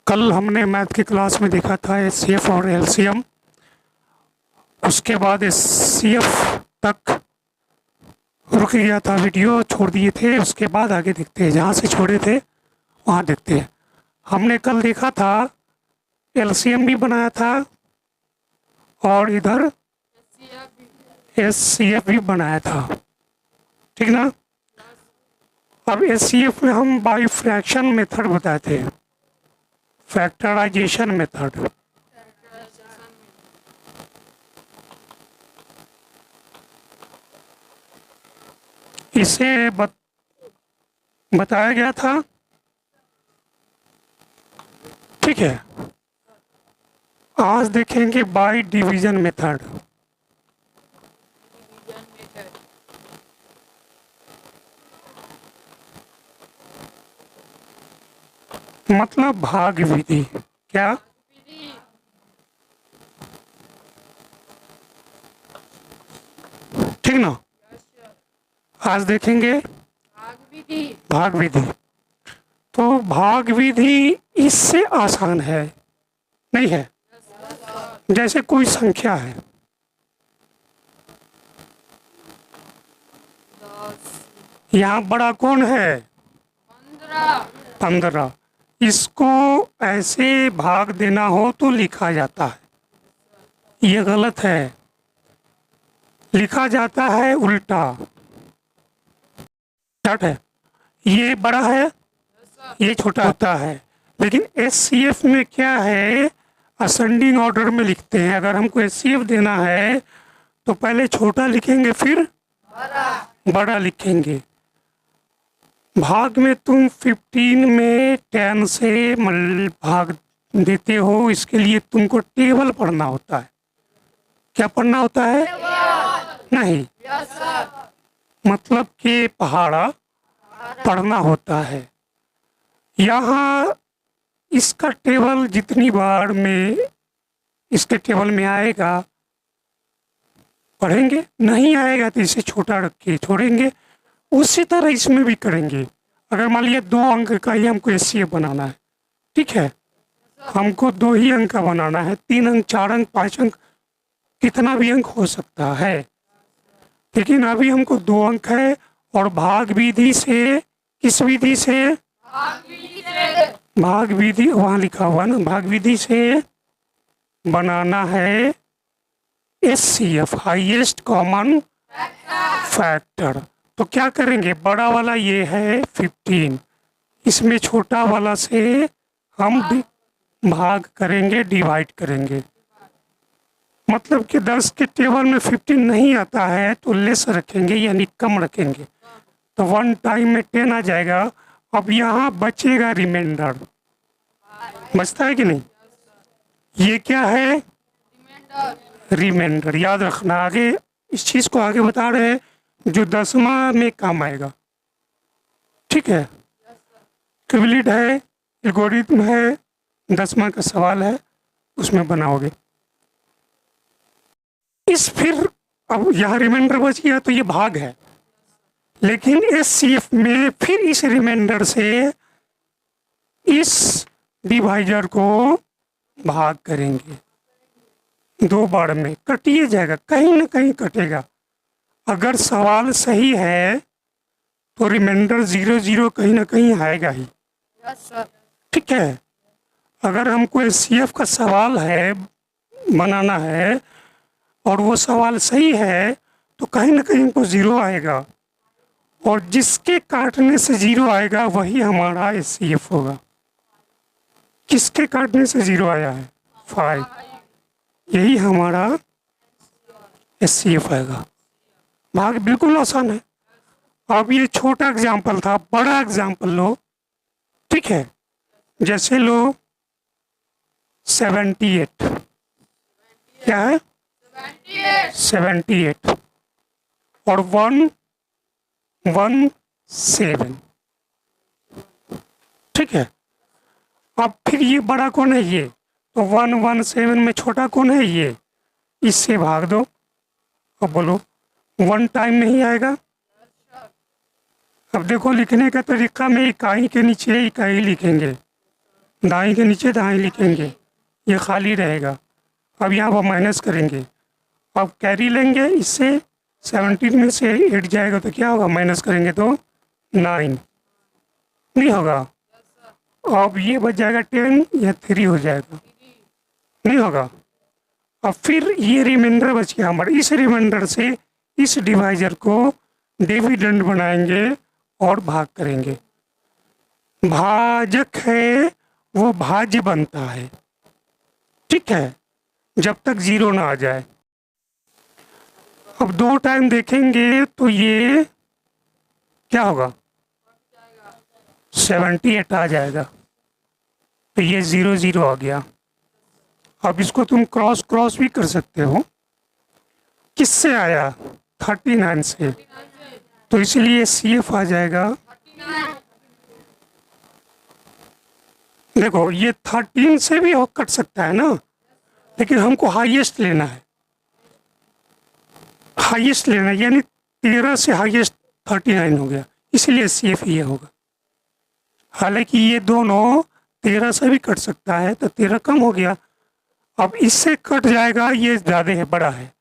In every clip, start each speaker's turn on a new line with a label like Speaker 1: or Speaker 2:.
Speaker 1: कल हमने मैथ की क्लास में देखा था एचसीएफ और एलसीएम। उसके बाद एचसीएफ तक रुक गया था, वीडियो छोड़ दिए थे। उसके बाद आगे देखते हैं, जहाँ से छोड़े थे वहाँ देखते हैं। हमने कल देखा था एलसीएम भी बनाया था और इधर एचसीएफ भी बनाया था, ठीक ना। अब एचसीएफ में हम बाई फ्रैक्शन मेथड बताए थे, फैक्टराइजेशन मेथड। इसे बताया गया था, ठीक है। आज देखेंगे बाय डिवीजन मेथड। मतलब भाग विधि। क्या? ठीक ना। आज देखेंगे भाग विधि। तो भाग विधि इससे आसान है, नहीं है? जैसे कोई संख्या है, यहाँ बड़ा कौन है? 15। इसको ऐसे भाग देना हो तो लिखा जाता है, ये गलत है। लिखा जाता है उल्टा। स्टार्ट है, ये बड़ा है, ये छोटा होता है। लेकिन एचसीएफ में क्या है, असेंडिंग ऑर्डर में लिखते हैं। अगर हमको एचसीएफ देना है तो पहले छोटा लिखेंगे फिर बड़ा लिखेंगे। भाग में तुम 15 में 10 से भाग देते हो, इसके लिए तुमको टेबल पढ़ना होता है। क्या पढ़ना होता है? नहीं, मतलब कि पहाड़ा पढ़ना होता है। यहाँ इसका टेबल जितनी बार में इसके टेबल में आएगा पढ़ेंगे, नहीं आएगा तो इसे छोटा रख के छोड़ेंगे। उसी तरह इसमें भी करेंगे। अगर मान लिया 2 अंक का ही हमको एचसीएफ बनाना है, ठीक है, हमको 2 ही अंक का बनाना है। 3 अंक, 4 अंक, 5 अंक, कितना भी अंक हो सकता है। लेकिन अभी हमको 2 अंक है और भाग विधि से, किस विधि से? भाग विधि, वहाँ लिखा हुआ ना, भाग विधि से बनाना है एचसीएफ, हाईएस्ट कॉमन फैक्टर। तो क्या करेंगे, बड़ा वाला ये है 15, इसमें छोटा वाला से हम भाग करेंगे, डिवाइड करेंगे। मतलब कि 10 के टेबल में 15 नहीं आता है तो लेस रखेंगे, यानी कम रखेंगे। तो 1 टाइम में 10 आ जाएगा। अब यहाँ बचेगा रिमाइंडर, बचता है कि नहीं? ये क्या है? रिमाइंडर। याद रखना, आगे इस चीज़ को आगे बता रहे हैं जो 10वां में काम आएगा, ठीक है। क्यूबिलिट है, एल्गोरिथम है, 10वां का सवाल है, उसमें बनाओगे। इस फिर अब यहाँ रिमाइंडर बच गया तो ये भाग है। लेकिन एचसीएफ में फिर इस रिमाइंडर से इस डिवाइजर को भाग करेंगे। 2 बार में कटिए जाएगा, कहीं ना कहीं कटेगा। अगर सवाल सही है तो रिमाइंडर 0 0 कहीं ना कहीं आएगा ही, ठीक है। अगर हमको एचसीएफ का सवाल है बनाना है और वो सवाल सही है तो कहीं ना कहीं हमको 0 आएगा, और जिसके काटने से 0 आएगा वही हमारा एचसीएफ होगा। किसके काटने से 0 आया है? 5, यही हमारा एचसीएफ आएगा। भाग बिल्कुल आसान है। अब ये छोटा एग्जाम्पल था, बड़ा एग्जाम्पल लो, ठीक है। जैसे लो 78, क्या है? 78 और 117, ठीक है। अब फिर ये बड़ा कौन है? ये तो 117 में छोटा कौन है? ये। इससे भाग दो। अब बोलो 1 टाइम नहीं आएगा। अब देखो लिखने का तरीका में इकाई के नीचे इकाई लिखेंगे, दाएं के नीचे दाएं लिखेंगे, ये खाली रहेगा। अब यहाँ पर माइनस करेंगे, अब कैरी लेंगे, इससे 17 में से 8 जाएगा तो क्या होगा, माइनस करेंगे तो 9 नहीं होगा। अब ये बच जाएगा 10, यह 3 हो जाएगा, नहीं होगा। अब फिर ये रिमाइंडर बच गया हमारा, इस रिमाइंडर से इस डिवाइजर को डिविडेंड बनाएंगे और भाग करेंगे। भाजक है वो भाज्य बनता है, ठीक है, जब तक 0 ना आ जाए। अब 2 टाइम देखेंगे तो ये क्या होगा, 78 आ जाएगा, तो ये 0 0 आ गया। अब इसको तुम क्रॉस क्रॉस भी कर सकते हो। किससे आया, 39 से, तो इसलिए CF आ जाएगा। देखो ये 13 से भी कट सकता है ना, लेकिन हमको हाईएस्ट लेना है, हाईएस्ट लेना है, यानी 13 से हाईएस्ट 39 हो गया, इसलिए CF ये होगा। हालांकि ये दोनों 13 से भी कट सकता है, तो 13 कम हो गया। अब इससे कट जाएगा, ये ज़्यादा है, बड़ा है,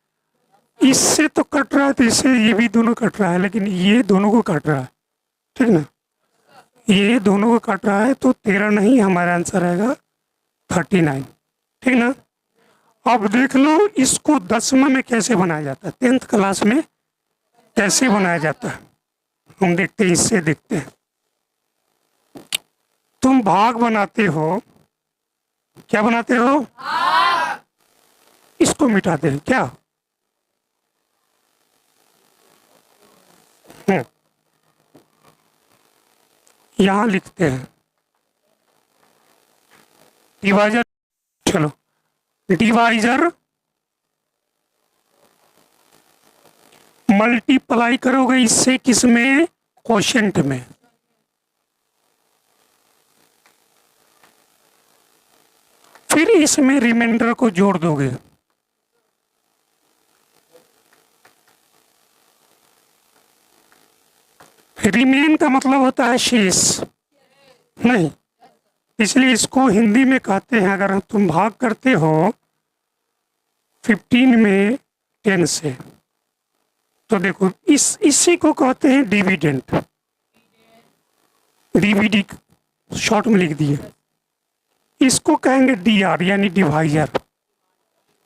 Speaker 1: इससे तो कट रहा है, तो इससे ये भी दोनों कट रहा है, लेकिन ये दोनों को कट रहा है, ठीक ना, ये दोनों को कट रहा है, तो 13 नहीं, हमारा आंसर रहेगा 39, ठीक ना। अब देख लो इसको 10वां में कैसे बनाया जाता है, 10th क्लास में कैसे बनाया जाता है, हम देखते हैं, इससे देखते हैं। तुम भाग बनाते हो, क्या बनाते हो, इसको मिटा दे क्या, यहां लिखते हैं डिवाइजर। चलो डिवाइजर मल्टीप्लाई करोगे इससे, किसमें, क्वोशिएंट में। फिर इसमें रिमाइंडर को जोड़ दोगे, रिमेन का मतलब होता है शेष, नहीं, इसलिए इसको हिंदी में कहते हैं, अगर तुम भाग करते हो 15 में 10 से, तो देखो इसी को कहते हैं डिविडेंड, डीवीडी शॉर्ट में लिख दिए। इसको कहेंगे DR यानी डिवाइजर,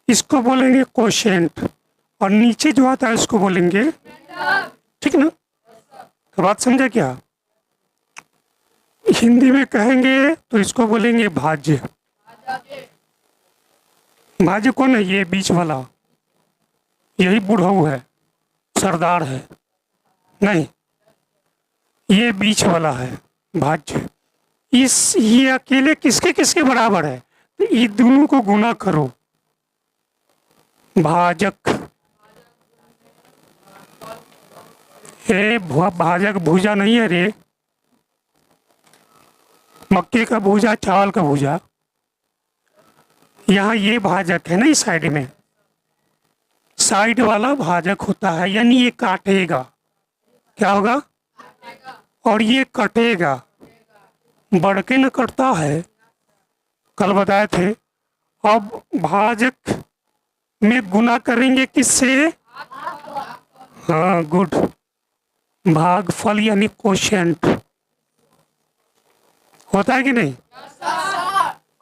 Speaker 1: इसको बोलेंगे क्वोशिएंट, और नीचे जो आता है उसको बोलेंगे, ठीक ना, तो बात समझा क्या। हिंदी में कहेंगे तो इसको बोलेंगे भाज्य। भाज्य कौन है, ये बीच वाला, यही बुढ़ऊ है, सरदार है, नहीं, ये बीच वाला है भाज्य। ये अकेले किसके किसके बराबर है, तो ये दोनों को गुना करो, भाजक। भाजक भूजा नहीं है रे, मक्के का भूजा, चावल का भूजा। यहाँ ये भाजक है ना, इस साइड में, साइड वाला भाजक होता है, यानी ये काटेगा, क्या होगा, और ये कटेगा, बढ़ के न कटता है, कल बताए थे। अब भाजक में गुना करेंगे किससे, हाँ गुड, भागफल यानी क्वोशिएंट होता है कि नहीं।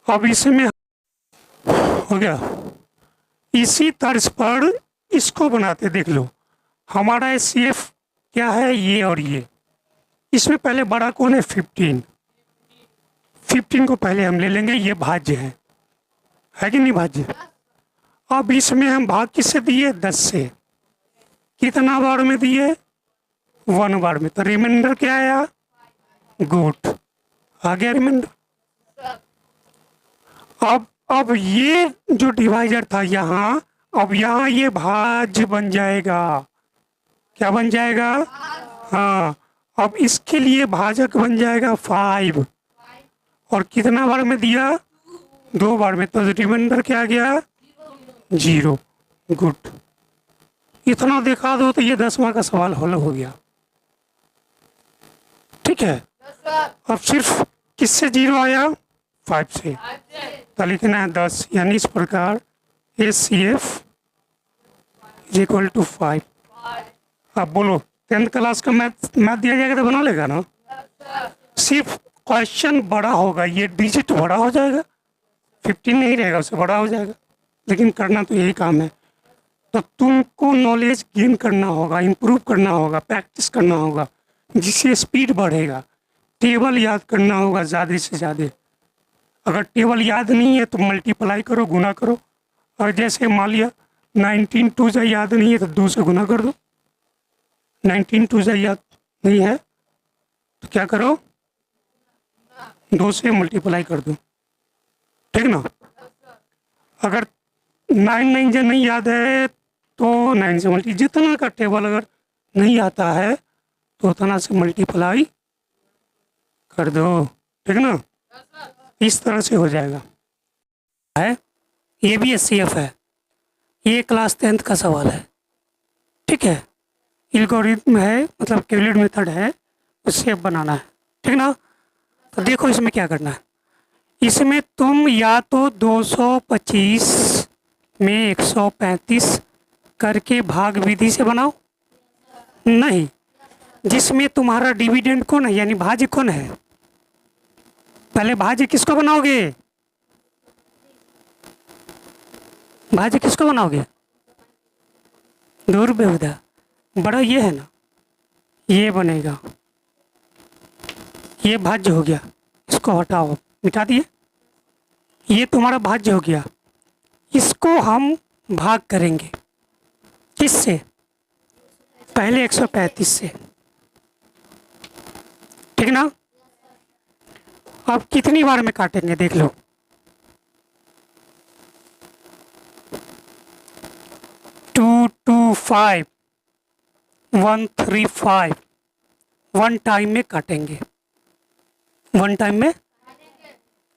Speaker 1: अब इसमें हो गया, इसी तर्ज पर इसको बनाते, देख लो हमारा CF क्या है, ये और ये, इसमें पहले बड़ा कौन है, 15 को पहले हम ले लेंगे, ये भाज्य है कि नहीं भाज्य। अब इसमें हम भाग किससे दिए, 10 से, कितना बार में दिए, 1 बार में, तो रिमाइंडर क्या आया, गुड, आ गया रिमाइंडर। अब ये जो डिवाइजर था यहाँ, अब यहाँ ये भाज्य बन जाएगा, क्या बन जाएगा, हाँ, अब इसके लिए भाजक बन जाएगा 5, और कितना बार में दिया, 2 बार में, तो रिमाइंडर क्या आ गया, 0, गुड। इतना दिखा दो तो ये 10वां का सवाल हल हो गया, ठीक है। अब सिर्फ किससे 0 आया, 5 से, तो लिखना है 10, यानी इस प्रकार HCF इज इक्वल टू 5। अब बोलो 10th क्लास का मैथ दिया जाएगा तो बना लेगा ना। सिर्फ क्वेश्चन बड़ा होगा, ये डिजिट बड़ा हो जाएगा, 15 नहीं रहेगा, उससे बड़ा हो जाएगा, लेकिन करना तो यही काम है। तो तुमको नॉलेज गेन करना होगा, इम्प्रूव करना होगा, प्रैक्टिस करना होगा, जिससे स्पीड बढ़ेगा। टेबल याद करना होगा ज़्यादा से ज़्यादा। अगर टेबल याद नहीं है तो मल्टीप्लाई करो, गुना करो। और जैसे मान लिया 19 2 से याद नहीं है तो 2 से गुना कर दो। 19 2 से याद नहीं है तो क्या करो, 2 से मल्टीप्लाई कर दो, ठीक ना। अगर 9 जो नहीं याद है तो 9 से मल्टी, जितना का टेबल अगर नहीं आता है तो उतना से मल्टीप्लाई कर दो, ठीक ना। इस तरह से हो जाएगा। है ये भी HCF है, ये क्लास 10th का सवाल है, ठीक है। एल्गोरिथम है, मतलब कैलकुलेट मेथड है, उससे बनाना है, ठीक ना। तो देखो इसमें क्या करना है। इसमें तुम या तो 225 में 135 करके भाग विधि से बनाओ, नहीं, जिसमें तुम्हारा डिविडेंड कौन है, यानी भाज्य कौन है। पहले भाज्य किसको बनाओगे, भाज्य किसको बनाओगे, दूर बेहुदा बड़ा ये है ना, ये बनेगा, ये भाज्य हो गया, इसको हटाओ, मिटा दिए, ये तुम्हारा भाज्य हो गया। इसको हम भाग करेंगे किससे, पहले 135 से, ठीक ना। अब कितनी बार में काटेंगे देख लो, 2 2 5 1 3 5, 1 टाइम में काटेंगे, 1 टाइम में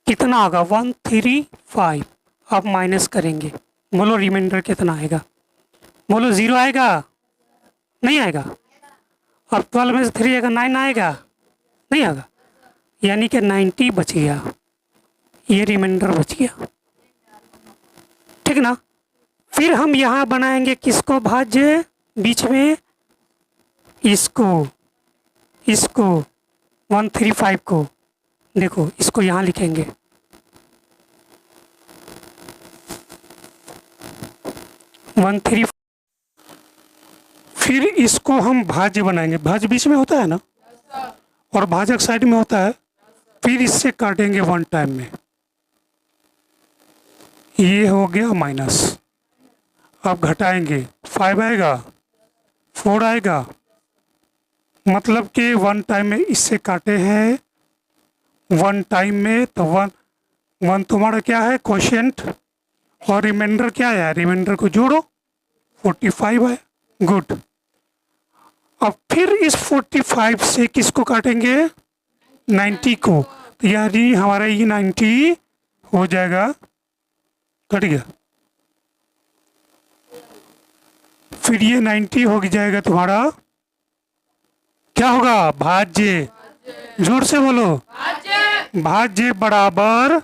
Speaker 1: कितना होगा 1 3 5। अब माइनस करेंगे, बोलो रिमाइंडर कितना आएगा, बोलो 0 आएगा, नहीं आएगा। अब 12 में से 3 आएगा, 9 आएगा, नहीं आएगा, यानी कि 90 बच गया, ये रिमाइंडर बच गया, ठीक ना। फिर हम यहाँ बनाएंगे किसको भाज्य, बीच में इसको 135 को, देखो इसको यहाँ लिखेंगे, वन थ्री, फिर इसको हम भाज्य बनाएंगे, भाज्य बीच में होता है ना, और भाजक साइड में होता है, फिर इससे काटेंगे 1 टाइम में, ये हो गया माइनस। अब घटाएंगे, 5 आएगा, 4 आएगा, मतलब कि 1 टाइम में इससे काटे हैं 1 टाइम में, तो 1 तुम्हारा क्या है क्वोशिएंट, और रिमाइंडर क्या है, रिमाइंडर को जोड़ो, 45 है, गुड। अब फिर इस 45 से किसको काटेंगे, 90 को, तो यानी हमारा ये 90 हो जाएगा, कट गया। फिर ये 90 हो जाएगा तुम्हारा, क्या होगा, भाज्य, जोर से बोलो, भाज्य बराबर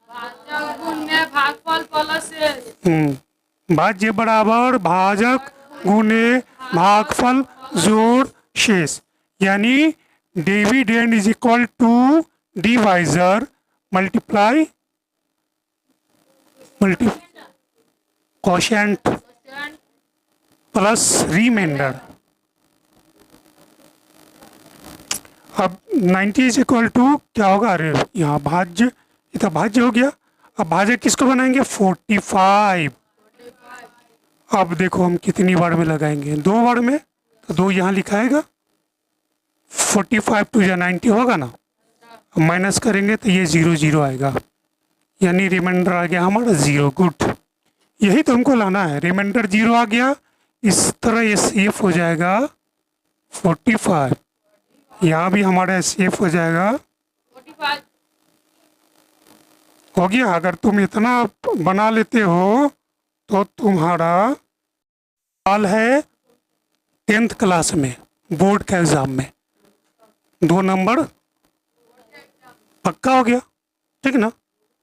Speaker 2: भागफल प्लस
Speaker 1: भाज्य बराबर भाजक गुने भागफल जोड़ शेष, यानी dividend is equal to divisor multiply quotient plus remainder. अब 90 इज इक्वल टू क्या होगा, अरे यहाँ भाज्य, इतना भाज्य हो गया। अब भाज्य किसको बनाएंगे, 45। अब देखो हम कितनी बार में लगाएंगे, 2 बार में, तो 2 यहाँ लिखाएगा, 45 2 या 90 होगा ना, अब माइनस करेंगे तो ये 0 0 आएगा, यानी रिमाइंडर आ गया हमारा 0, गुड। यही तो हमको लाना है, रिमाइंडर 0 आ गया, इस तरह ये सेफ हो जाएगा 45, यहाँ भी हमारा सेफ हो जाएगा,
Speaker 2: 45
Speaker 1: हो गया। अगर तुम इतना बना लेते हो तो तुम्हारा सवाल है 10th क्लास में, बोर्ड के एग्जाम में 2 नंबर पक्का हो गया। ठीक है ना।